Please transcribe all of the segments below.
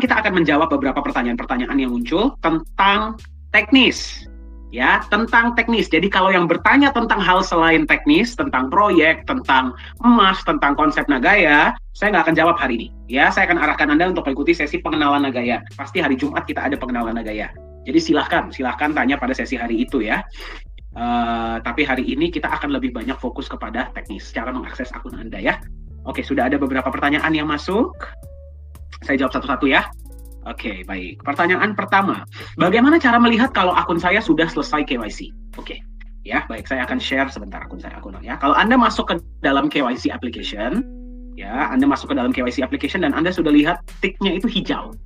sekarang kita akan menjawab beberapa pertanyaan-pertanyaan yang muncul tentang teknis. Ya, tentang teknis. Jadi kalau yang bertanya tentang hal selain teknis, tentang proyek, tentang emas, tentang konsep Nagaya, saya nggak akan jawab hari ini. Ya, saya akan arahkan Anda untuk mengikuti sesi pengenalan Nagaya. Pasti hari Jumat kita ada pengenalan Nagaya. Jadi silahkan tanya pada sesi hari itu ya. Tapi hari ini kita akan lebih banyak fokus kepada teknis, cara mengakses akun Anda ya. Oke, sudah ada beberapa pertanyaan yang masuk. Saya jawab satu-satu ya. Oke, baik. Pertanyaan pertama, bagaimana cara melihat kalau akun saya sudah selesai KYC? Oke, ya, baik. Saya akan share sebentar akun ya. Kalau Anda masuk ke dalam KYC application, ya, Anda masuk ke dalam KYC application dan Anda sudah lihat tiknya itu hijau.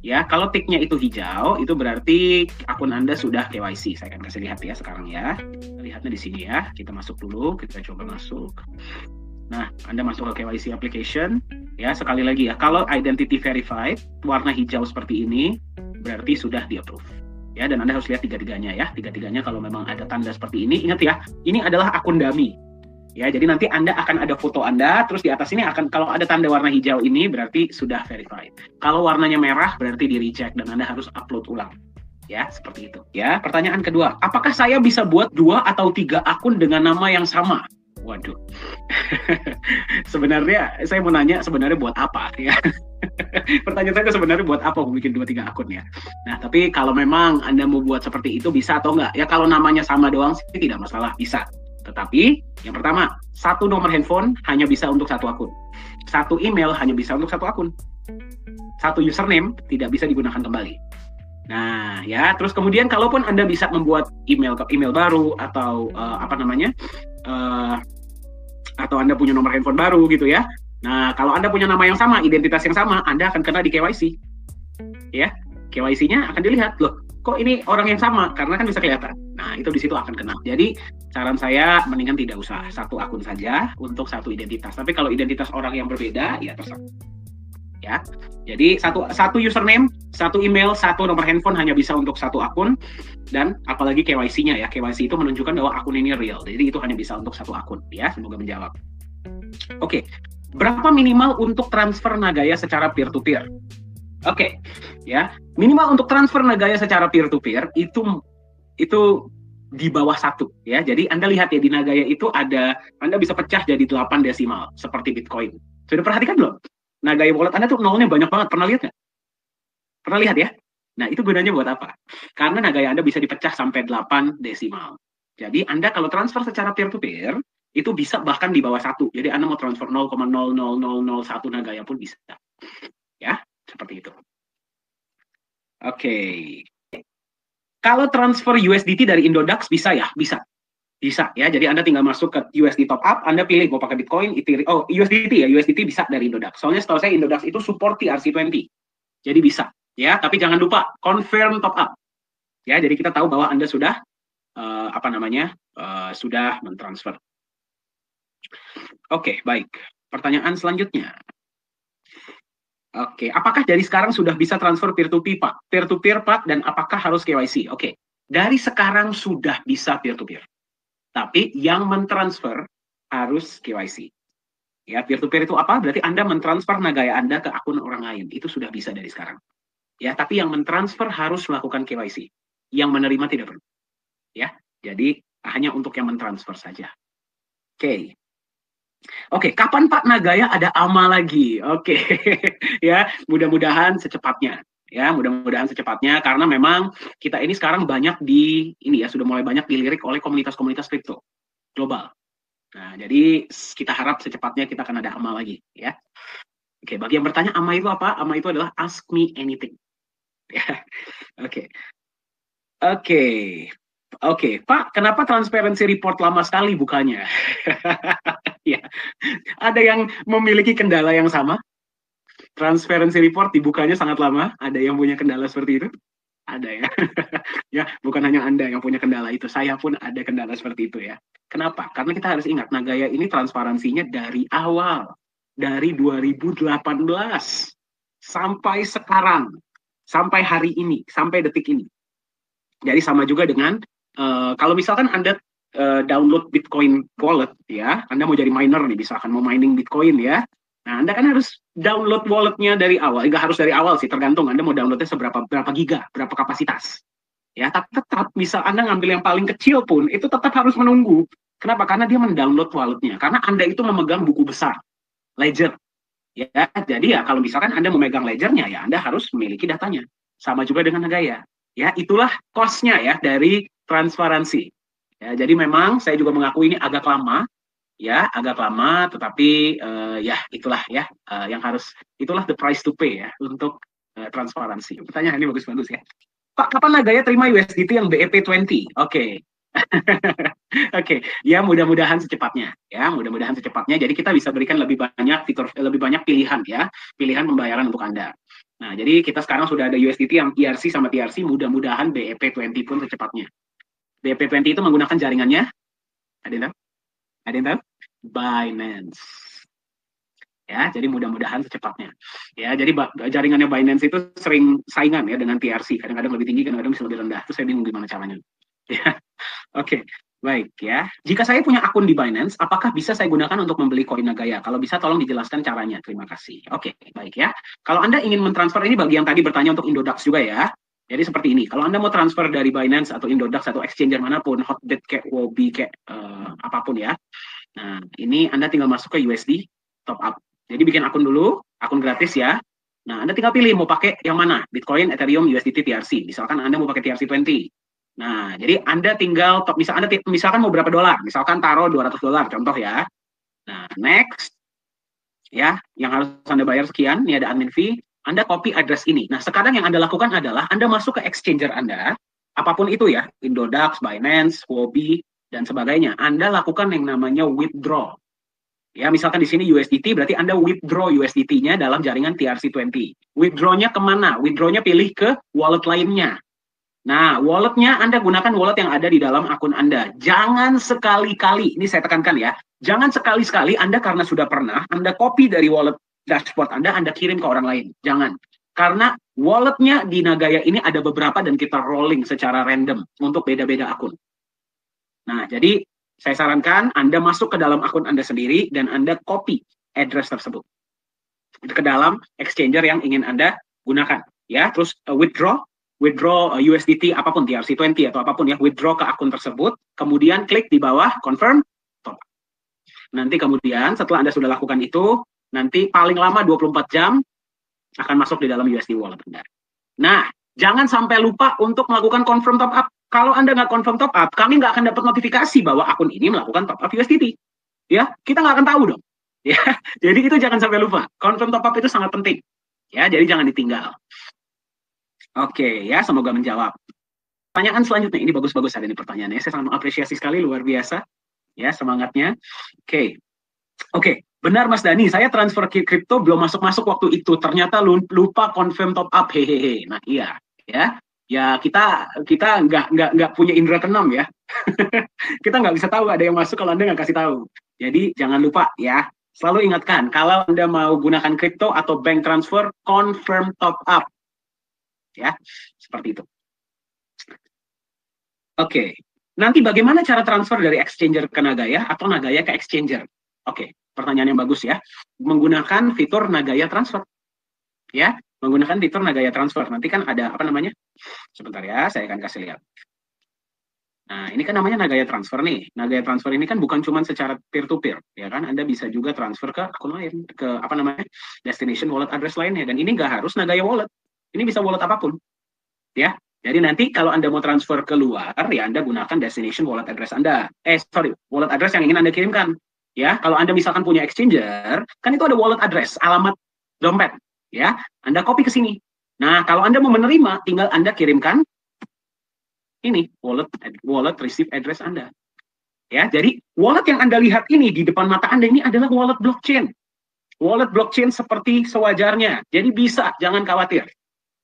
Ya, kalau tiknya itu hijau, itu berarti akun Anda sudah KYC. Saya akan kasih lihat ya sekarang ya. Lihatnya di sini ya. Kita masuk dulu, kita coba masuk. Nah, Anda masuk ke KYC application, ya, sekali lagi ya, kalau identity verified, warna hijau seperti ini, berarti sudah di-approve. Ya, dan Anda harus lihat tiga-tiganya ya, tiga-tiganya kalau memang ada tanda seperti ini, ingat ya, ini adalah akun dummy. Ya, jadi nanti Anda akan ada foto Anda, terus di atas ini akan, kalau ada tanda warna hijau ini, berarti sudah verified. Kalau warnanya merah, berarti di-reject, dan Anda harus upload ulang. Ya, seperti itu. Ya, pertanyaan kedua, apakah saya bisa buat 2 atau 3 akun dengan nama yang sama? Waduh, sebenarnya saya mau nanya sebenarnya buat apa ya? Pertanyaan saya itu sebenarnya buat apa mau bikin 2-3 akun ya? Nah, tapi kalau memang Anda mau buat seperti itu bisa atau enggak? Ya kalau namanya sama doang sih tidak masalah, bisa. Tetapi yang pertama, 1 nomor handphone hanya bisa untuk 1 akun. 1 email hanya bisa untuk 1 akun. 1 username tidak bisa digunakan kembali. Nah, ya, terus kemudian kalaupun Anda bisa membuat email baru atau atau Anda punya nomor handphone baru gitu ya. Nah, kalau Anda punya nama yang sama, identitas yang sama, Anda akan kena di KYC. Ya, KYC-nya akan dilihat, loh, kok ini orang yang sama? Karena kan bisa kelihatan. Nah, itu di situ akan kena. Jadi, saran saya mendingan tidak usah 1 akun saja untuk 1 identitas. Tapi kalau identitas orang yang berbeda, ya terserah. Ya, jadi satu username, 1 email, 1 nomor handphone hanya bisa untuk 1 akun, dan apalagi KYC-nya ya, KYC itu menunjukkan bahwa akun ini real, jadi itu hanya bisa untuk 1 akun ya. Semoga menjawab. Oke, berapa minimal untuk transfer Nagaya secara peer to peer? Oke, ya, minimal untuk transfer Nagaya secara peer to peer itu di bawah 1 ya. Jadi Anda lihat ya, di Nagaya itu ada, Anda bisa pecah jadi 8 desimal seperti Bitcoin. Sudah perhatikan belum? Nagaya wallet Anda tuh nolnya banyak banget, pernah lihat nggak? Pernah lihat ya? Nah, itu gunanya buat apa? Karena Nagaya Anda bisa dipecah sampai 8 desimal. Jadi Anda kalau transfer secara peer-to-peer, itu bisa bahkan di bawah 1. Jadi Anda mau transfer 0,00001 Nagaya pun bisa. Ya, seperti itu. Oke. Kalau transfer USDT dari Indodax bisa ya? Bisa. Bisa ya, jadi Anda tinggal masuk ke USD top up, Anda pilih mau pakai Bitcoin, Ethereum, oh USDT ya, USDT bisa dari Indodax. Soalnya setahu saya Indodax itu support TRC20. Jadi bisa ya, tapi jangan lupa confirm top up. Ya, jadi kita tahu bahwa Anda sudah sudah mentransfer. Oke, baik. Pertanyaan selanjutnya. Oke, apakah dari sekarang sudah bisa transfer peer-to-peer, Pak? Peer-to-peer, Pak, dan apakah harus KYC? Oke, dari sekarang sudah bisa peer-to-peer. Tapi yang mentransfer harus KYC. Ya, peer-to-peer itu apa? Berarti Anda mentransfer Nagaya Anda ke akun orang lain. Itu sudah bisa dari sekarang. Ya, tapi yang mentransfer harus melakukan KYC. Yang menerima tidak perlu. Ya, jadi hanya untuk yang mentransfer saja. Oke. Oke, kapan Pak Nagaya ada AMA lagi? Oke. Ya, mudah-mudahan secepatnya. Ya, mudah-mudahan secepatnya karena memang kita ini sekarang banyak sudah mulai banyak dilirik oleh komunitas-komunitas kripto global. Nah, jadi kita harap secepatnya kita akan ada AMA lagi ya. Oke, bagi yang bertanya AMA itu apa? AMA itu adalah Ask Me Anything. Ya. Oke. Oke, Pak, kenapa transparency report lama sekali bukanya? Ya. Ada yang memiliki kendala yang sama? Transparency report dibukanya sangat lama. Ada yang punya kendala seperti itu? Ada ya. Ya, bukan hanya Anda yang punya kendala itu. Saya pun ada kendala seperti itu ya. Kenapa? Karena kita harus ingat, Nagaya ini transparansinya dari awal. Dari 2018. Sampai sekarang. Sampai hari ini. Sampai detik ini. Jadi sama juga dengan, kalau misalkan Anda download Bitcoin wallet ya, Anda mau jadi miner nih, misalkan mau mining Bitcoin ya, Nah, Anda kan harus download walletnya dari awal. Nggak harus dari awal sih, tergantung Anda mau downloadnya berapa giga, berapa kapasitas. Ya, tapi tetap misal Anda ngambil yang paling kecil pun, itu tetap harus menunggu. Kenapa? Karena dia mendownload walletnya. Karena Anda itu memegang buku besar, ledger. Ya, jadi ya kalau misalkan Anda memegang ledgernya, ya Anda harus memiliki datanya. Sama juga dengan Nagaya. Ya, itulah cost-nya ya dari transparansi. Ya, jadi memang saya juga mengaku ini agak lama, ya agak lama, tetapi ya itulah ya yang harus, itulah the price to pay ya untuk transparansi. Pertanyaan ini bagus-bagus ya. Pak, kapan Nagaya terima USDT yang BEP20? Oke. Oke, ya mudah-mudahan secepatnya, ya mudah-mudahan secepatnya. Jadi kita bisa berikan lebih banyak fitur, lebih banyak pilihan ya, pilihan pembayaran untuk Anda. Nah, jadi kita sekarang sudah ada USDT yang ERC sama TRC, mudah-mudahan BEP20 pun secepatnya. BEP20 itu menggunakan jaringannya, ada yang tahu? Ada yang tahu? Binance. Ya, jadi mudah-mudahan secepatnya. Ya, jadi jaringannya Binance itu sering saingan ya dengan TRC, kadang-kadang lebih tinggi, kadang-kadang bisa lebih rendah. Itu saya bingung gimana caranya. Ya, oke, baik ya. Jika saya punya akun di Binance, apakah bisa saya gunakan untuk membeli koin Nagaya? Kalau bisa, tolong dijelaskan caranya. Terima kasih. Oke, baik ya. Kalau Anda ingin mentransfer, ini bagi yang tadi bertanya untuk Indodax juga ya. Jadi seperti ini. Kalau Anda mau transfer dari Binance atau Indodax atau exchanger manapun, Hotbit kayak Wobi kayak apapun ya. Nah, ini Anda tinggal masuk ke USD top up. Jadi bikin akun dulu, akun gratis ya. Nah, Anda tinggal pilih mau pakai yang mana, Bitcoin, Ethereum, USDT, TRC. Misalkan Anda mau pakai TRC20. Nah, jadi Anda tinggal, misalkan mau berapa dolar, misalkan taruh $200, contoh ya. Nah, next, ya, yang harus Anda bayar sekian, ini ada admin fee, Anda copy address ini. Nah, sekarang yang Anda lakukan adalah, Anda masuk ke exchanger Anda, apapun itu ya, Indodax, Binance, Huobi, dan sebagainya. Anda lakukan yang namanya withdraw. Ya, misalkan di sini USDT, berarti Anda withdraw USDT-nya dalam jaringan TRC20. Withdraw-nya kemana? Withdraw-nya pilih ke wallet lainnya. Nah, walletnya Anda gunakan wallet yang ada di dalam akun Anda. Jangan sekali-kali, ini saya tekankan ya, jangan sekali-sekali Anda karena sudah pernah, Anda copy dari wallet dashboard Anda kirim ke orang lain. Jangan. Karena walletnya di Nagaya ini ada beberapa dan kita rolling secara random untuk beda-beda akun. Nah, jadi saya sarankan Anda masuk ke dalam akun Anda sendiri dan Anda copy address tersebut ke dalam exchanger yang ingin Anda gunakan. Ya, terus withdraw USDT apapun, TRC20 atau apapun ya, withdraw ke akun tersebut, kemudian klik di bawah confirm top. Nanti kemudian setelah Anda sudah lakukan itu, nanti paling lama 24 jam akan masuk di dalam USD wallet Anda. Nah, jangan sampai lupa untuk melakukan confirm top up. Kalau Anda nggak confirm top up, kami nggak akan dapat notifikasi bahwa akun ini melakukan top up USDT. Ya, kita nggak akan tahu dong. Ya, jadi itu jangan sampai lupa. Confirm top up itu sangat penting. Ya, jadi jangan ditinggal. Oke, ya, semoga menjawab. Pertanyaan selanjutnya, ini bagus-bagus hari ini pertanyaannya. Saya sangat mengapresiasi sekali, luar biasa. Ya, semangatnya. Oke, benar Mas Dani, saya transfer kripto belum masuk-masuk waktu itu. Ternyata lupa confirm top up, hehehe. Nah, iya, ya. Ya, kita nggak punya indera keenam ya. Kita nggak bisa tahu ada yang masuk kalau Anda nggak kasih tahu. Jadi, jangan lupa ya. Selalu ingatkan, kalau Anda mau gunakan kripto atau bank transfer, confirm top up. Ya, seperti itu. Oke, nanti bagaimana cara transfer dari exchanger ke Nagaya atau Nagaya ke exchanger? Oke, pertanyaan yang bagus ya. Menggunakan fitur Nagaya transfer. Ya, menggunakan fitur Nagaya transfer. Nanti kan ada apa namanya? Sebentar ya, saya akan kasih lihat. Nah, ini kan namanya Nagaya transfer nih. Nagaya transfer ini kan bukan cuma secara peer to peer, ya kan? Anda bisa juga transfer ke akun lain, ke apa namanya? Destination wallet address lainnya, dan ini nggak harus Nagaya wallet. Ini bisa wallet apapun. Ya, jadi nanti kalau Anda mau transfer keluar, ya Anda gunakan destination wallet address Anda. Wallet address yang ingin Anda kirimkan. Ya, kalau Anda misalkan punya exchanger, kan itu ada wallet address, alamat dompet. Ya, Anda copy ke sini. Nah, kalau Anda mau menerima, tinggal Anda kirimkan ini wallet receive address Anda. Ya, jadi wallet yang Anda lihat ini di depan mata Anda ini adalah wallet blockchain. Wallet blockchain seperti sewajarnya. Jadi bisa, jangan khawatir.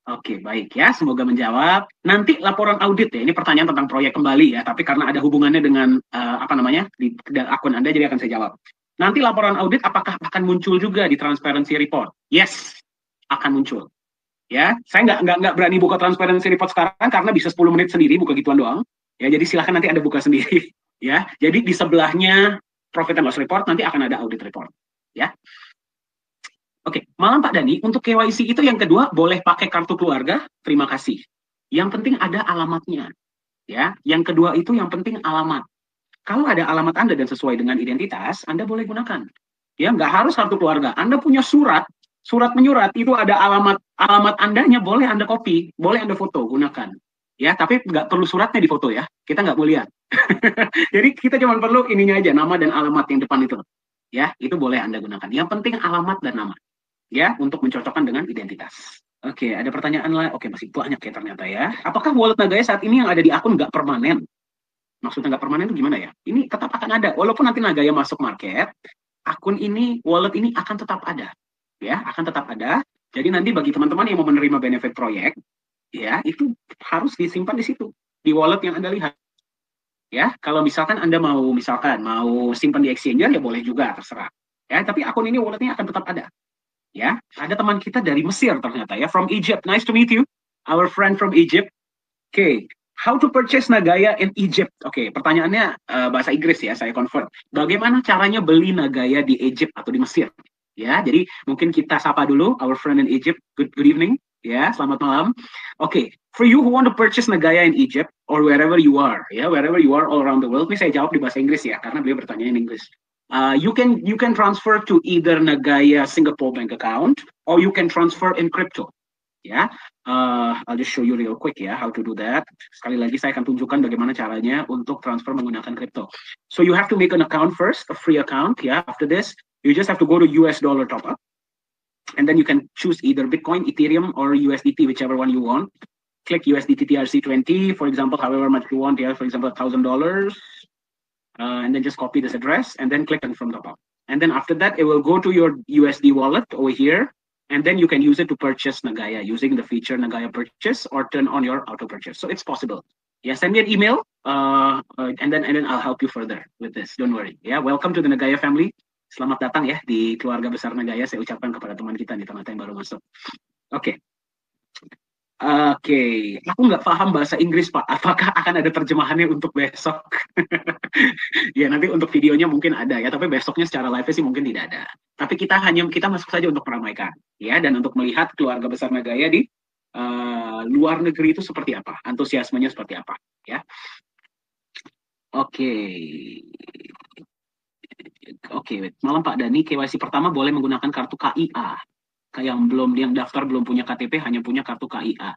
Oke, baik ya. Semoga menjawab. Nanti laporan audit ya. Ini pertanyaan tentang proyek kembali ya. Tapi karena ada hubungannya dengan apa namanya di akun Anda, jadi akan saya jawab. Nanti laporan audit apakah akan muncul juga di transparency report? Yes, akan muncul. Ya, saya nggak berani buka transparency report sekarang karena bisa 10 menit sendiri buka gituan doang. Ya, jadi silahkan nanti Anda buka sendiri. Ya, jadi di sebelahnya profit and loss report nanti akan ada audit report. Ya. Oke, malam Pak Dani, untuk KYC itu yang kedua boleh pakai kartu keluarga, terima kasih. Yang penting ada alamatnya, ya. Yang kedua itu yang penting alamat. Kalau ada alamat Anda dan sesuai dengan identitas, Anda boleh gunakan. Ya, nggak harus kartu keluarga. Anda punya surat, surat menyurat itu ada alamat Andanya, boleh Anda copy, boleh Anda foto, gunakan. Ya, tapi nggak perlu suratnya di foto ya. Kita nggak mau lihat. Jadi kita cuma perlu ininya aja, nama dan alamat yang depan itu. Ya, itu boleh Anda gunakan. Yang penting alamat dan nama. Ya, untuk mencocokkan dengan identitas. Oke, ada pertanyaan lain. Oke, masih banyak ya ternyata ya. Apakah wallet Nagaya saat ini yang ada di akun nggak permanen? Maksudnya nggak permanen itu gimana ya? Ini tetap akan ada. Walaupun nanti Nagaya masuk market, akun ini, wallet ini akan tetap ada. Ya, akan tetap ada. Jadi nanti bagi teman-teman yang mau menerima benefit proyek, ya, itu harus disimpan di situ. Di wallet yang Anda lihat. Ya, kalau misalkan Anda mau simpan di exchanger ya boleh juga, terserah. Ya, tapi akun ini walletnya akan tetap ada. Ya, ada teman kita dari Mesir ternyata ya, from Egypt. Nice to meet you, our friend from Egypt. Okay, how to purchase Nagaya in Egypt? Oke, pertanyaannya bahasa Inggris ya, saya convert. Bagaimana caranya beli Nagaya di Egypt atau di Mesir? Ya, jadi mungkin kita sapa dulu our friend in Egypt. Good evening. Ya, selamat malam. Oke, for you who want to purchase Nagaya in Egypt or wherever you are, ya, wherever you are all around the world. Ini saya jawab di bahasa Inggris ya, karena beliau bertanya in Inggris. You can transfer to either Nagaya Singapore bank account or you can transfer in crypto. Ya, I'll just show you real quick ya how to do that. Sekali lagi saya akan tunjukkan bagaimana caranya untuk transfer menggunakan crypto. So you have to make an account first, a free account. Ya, after this you just have to go to US dollar top up, and then you can choose either Bitcoin, Ethereum, or USDT, whichever one you want. Click USDT TRC20, for example, however much you want. Yeah, for example, $1,000. And then just copy this address and then click confirm top up. And then after that, it will go to your USD wallet over here. And then you can use it to purchase Nagaya using the feature Nagaya purchase or turn on your auto purchase. So it's possible. Yeah, send me an email and then I'll help you further with this. Don't worry. Yeah, welcome to the Nagaya family. Selamat datang ya di keluarga besar Nagaya. Saya ucapkan kepada teman kita di tengah yang baru masuk. Oke. Oke, aku nggak paham bahasa Inggris Pak. Apakah akan ada terjemahannya untuk besok? Ya nanti untuk videonya mungkin ada ya, tapi besoknya secara live sih mungkin tidak ada. Tapi kita masuk saja untuk meramaikan, ya, dan untuk melihat keluarga besar Nagaya di luar negeri itu seperti apa, antusiasmenya seperti apa, ya. Oke. Oke, malam Pak Dani, KYC pertama boleh menggunakan kartu KIA. Yang daftar belum punya KTP hanya punya kartu KIA.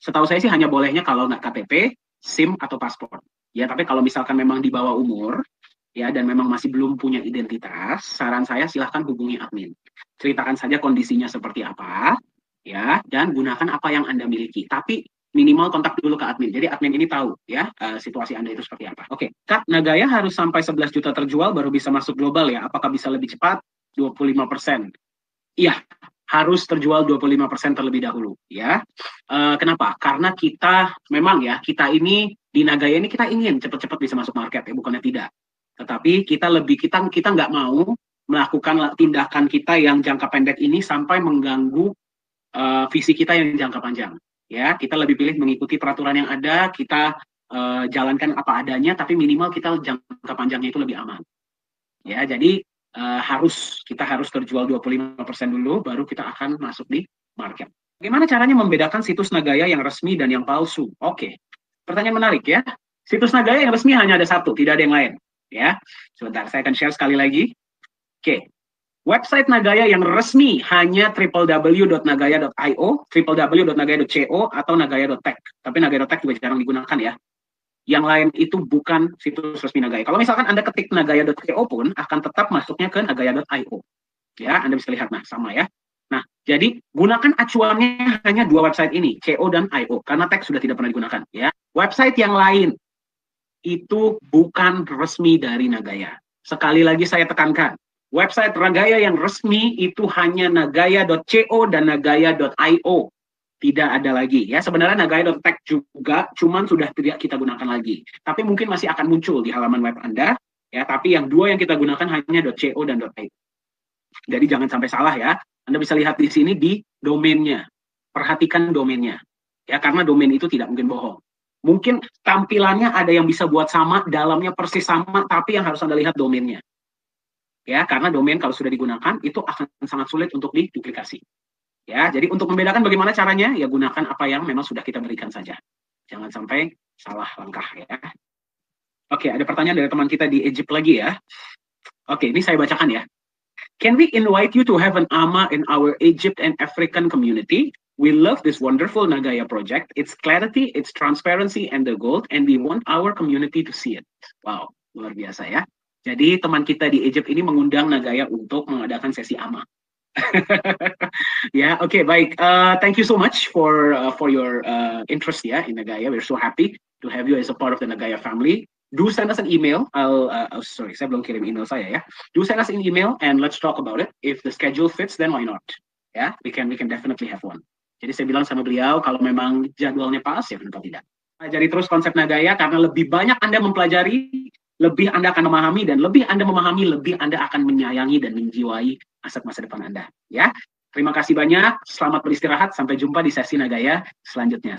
Setahu saya sih hanya bolehnya kalau nggak KTP, SIM atau paspor. Ya, tapi kalau misalkan memang di bawah umur, ya, dan memang masih belum punya identitas, saran saya silahkan hubungi admin. Ceritakan saja kondisinya seperti apa, ya, dan gunakan apa yang Anda miliki. Tapi minimal kontak dulu ke admin. Jadi admin ini tahu ya situasi Anda itu seperti apa. Oke, Kak, Nagaya harus sampai 11 juta terjual baru bisa masuk global ya. Apakah bisa lebih cepat? 25%. Iya, harus terjual 25% terlebih dahulu ya. Kenapa? Karena kita ini di Nagaya ini kita ingin cepat-cepat bisa masuk market ya, bukannya tidak. Tetapi kita nggak mau melakukan tindakan kita yang jangka pendek ini sampai mengganggu visi kita yang jangka panjang. Ya, kita lebih pilih mengikuti peraturan yang ada, kita jalankan apa adanya, tapi minimal kita jangka panjangnya itu lebih aman. Ya, jadi kita harus terjual 25% dulu, baru kita akan masuk di market. Bagaimana caranya membedakan situs Nagaya yang resmi dan yang palsu? Oke, pertanyaan menarik ya. Situs Nagaya yang resmi hanya ada satu, tidak ada yang lain. Ya, sebentar, saya akan share sekali lagi. Oke, website Nagaya yang resmi hanya www.nagaya.io, www.nagaya.co, atau nagaya.tech. Tapi nagaya.tech juga jarang digunakan ya. Yang lain itu bukan situs resmi Nagaya. Kalau misalkan Anda ketik nagaya.co pun akan tetap masuknya ke nagaya.io. Ya, Anda bisa lihat, nah sama ya. Nah, jadi gunakan acuannya hanya dua website ini, CO dan IO, karena teks sudah tidak pernah digunakan. Ya, website yang lain itu bukan resmi dari Nagaya. Sekali lagi saya tekankan, website Nagaya yang resmi itu hanya nagaya.co dan nagaya.io. Tidak ada lagi ya. Sebenarnya nagaya.tech juga, cuman sudah tidak kita gunakan lagi. Tapi mungkin masih akan muncul di halaman web Anda ya, tapi yang dua yang kita gunakan hanya .co dan .io. Jadi jangan sampai salah ya. Anda bisa lihat di sini di domainnya. Perhatikan domainnya. Ya, karena domain itu tidak mungkin bohong. Mungkin tampilannya ada yang bisa buat sama, dalamnya persis sama, tapi yang harus Anda lihat domainnya. ya, karena domain kalau sudah digunakan itu akan sangat sulit untuk diduplikasi. Ya, jadi untuk membedakan bagaimana caranya, ya gunakan apa yang memang sudah kita berikan saja. Jangan sampai salah langkah ya. Oke, ada pertanyaan dari teman kita di Egypt lagi ya. Oke, ini saya bacakan ya. Can we invite you to have an AMA in our Egypt and African community? We love this wonderful Nagaya project. It's clarity, it's transparency, and the goal, and we want our community to see it. Wow, luar biasa ya. Jadi teman kita di Egypt ini mengundang Nagaya untuk mengadakan sesi AMA. Yeah, okay, baik. Thank you so much for your interest ya in Nagaya. We're so happy to have you as a part of the Nagaya family. Do send us an email. Sorry, saya belum kirim email saya ya. Do send us an email and let's talk about it. If the schedule fits, then why not? Ya, we can definitely have one. Jadi saya bilang sama beliau kalau memang jadwalnya pas ya kenapa tidak. Pelajari terus konsep Nagaya karena lebih banyak Anda mempelajari, lebih Anda akan memahami, dan lebih Anda memahami, lebih Anda akan menyayangi dan menjiwai aset masa depan Anda. Ya, terima kasih banyak. Selamat beristirahat. Sampai jumpa di sesi Nagaya selanjutnya.